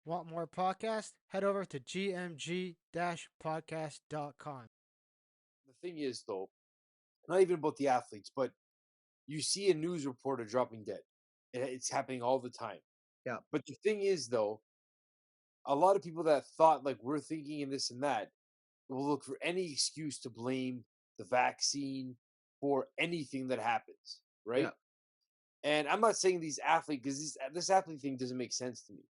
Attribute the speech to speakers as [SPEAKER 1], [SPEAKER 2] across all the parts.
[SPEAKER 1] Want more podcasts? Head over to gmg-podcast.com.
[SPEAKER 2] The thing is, though, not even about the athletes, but you see a news reporter dropping dead. It's happening all the time.
[SPEAKER 1] Yeah.
[SPEAKER 2] But the thing is, though, a lot of people that thought like we're thinking and this and that will look for any excuse to blame the vaccine for anything that happens,
[SPEAKER 1] Yeah.
[SPEAKER 2] right? And I'm not saying these athletes because this athlete thing doesn't make sense to me.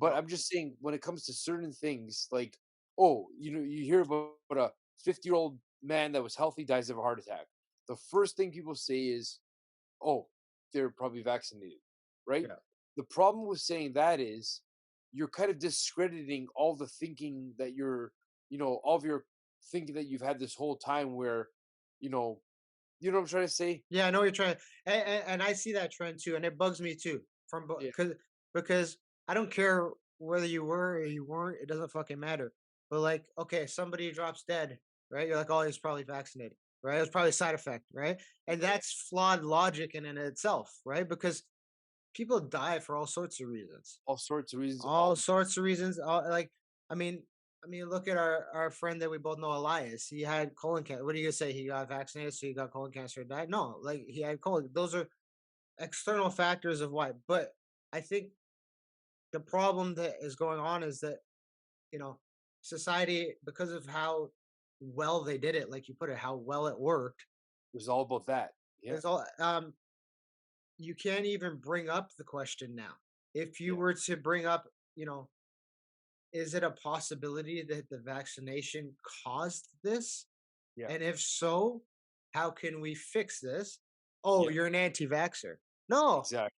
[SPEAKER 2] But
[SPEAKER 1] No.
[SPEAKER 2] I'm just saying when it comes to certain things, like you hear about a 50-year-old man that was healthy dies of a heart attack. The first thing people say is, "Oh, they're probably vaccinated," right?
[SPEAKER 1] Yeah.
[SPEAKER 2] The problem with saying that is you're kind of discrediting all the thinking that all of your thinking that you've had this whole time where, you know, you know what I'm trying to say?
[SPEAKER 1] Yeah, I know what you're trying, and I see that trend too, and it bugs me too.
[SPEAKER 2] Yeah,
[SPEAKER 1] Because I don't care whether you were or you weren't. It doesn't fucking matter. But like, okay, somebody drops dead, right? You're like, oh, he's probably vaccinated, right? It was probably a side effect, right? And
[SPEAKER 2] yeah,
[SPEAKER 1] that's flawed logic in and itself, right? Because people die for all sorts of reasons.
[SPEAKER 2] all sorts of reasons.
[SPEAKER 1] All sorts of reasons. Like, I mean, look at our friend that we both know, Elias. He had colon cancer. What are you gonna say? He got vaccinated, so he got colon cancer and died? No, like he had colon. Those are external factors of why. But I think the problem that is going on is that you know society, because of how well they did it, like you put it, how well it worked,
[SPEAKER 2] It was all about that. Yeah,
[SPEAKER 1] is all. You can't even bring up the question now. If you
[SPEAKER 2] yeah,
[SPEAKER 1] were to bring up, you know, is it a possibility that the vaccination caused this?
[SPEAKER 2] yeah,
[SPEAKER 1] And if so, how can we fix this? Oh,
[SPEAKER 2] yeah,
[SPEAKER 1] you're an anti-vaxxer. No,
[SPEAKER 2] exactly.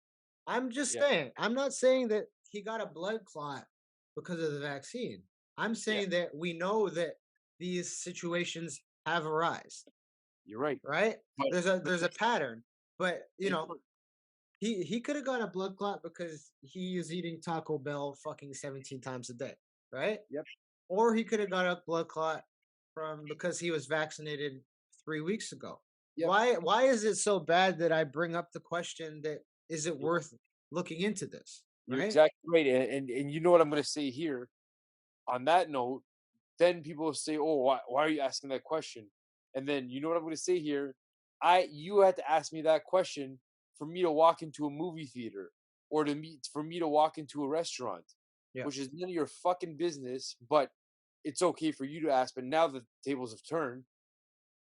[SPEAKER 1] I'm just
[SPEAKER 2] Yeah,
[SPEAKER 1] saying. I'm not saying that he got a blood clot because of the vaccine. I'm
[SPEAKER 2] yeah,
[SPEAKER 1] saying that we know that these situations have arisen,
[SPEAKER 2] you're right.
[SPEAKER 1] right?
[SPEAKER 2] But
[SPEAKER 1] There's a pattern, but
[SPEAKER 2] it,
[SPEAKER 1] he could have got a blood clot because he is eating Taco Bell fucking 17 times a day, right?
[SPEAKER 2] yep,
[SPEAKER 1] Or he could have got a blood clot from because he was vaccinated 3 weeks ago.
[SPEAKER 2] yep,
[SPEAKER 1] Why is it so bad that I bring up the question that is it
[SPEAKER 2] yeah.
[SPEAKER 1] worth looking into this?
[SPEAKER 2] You're
[SPEAKER 1] Right?
[SPEAKER 2] exactly right. And you know what I'm going to say here. On that note, then people will say, "Oh, why are you asking that question?" And then you know what I'm going to say here. You had to ask me that question for me to walk into a movie theater or for me to walk into a restaurant,
[SPEAKER 1] Yeah.
[SPEAKER 2] which is none of your fucking business. But it's okay for you to ask. But now the tables have turned.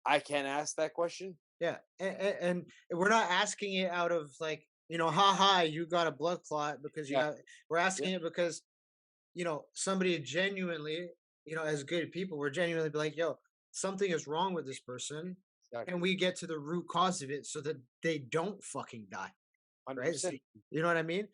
[SPEAKER 2] I can't ask that question.
[SPEAKER 1] Yeah. And we're not asking it out of like, ha, you got a blood clot because you have
[SPEAKER 2] Exactly.
[SPEAKER 1] we're
[SPEAKER 2] Yeah.
[SPEAKER 1] asking it because, somebody genuinely, as good people, we're genuinely be like, yo, something is wrong with this person. And
[SPEAKER 2] Exactly.
[SPEAKER 1] we get to the root cause of it so that they don't fucking die.
[SPEAKER 2] Hundred
[SPEAKER 1] Right? So,
[SPEAKER 2] percent.
[SPEAKER 1] you know what I mean?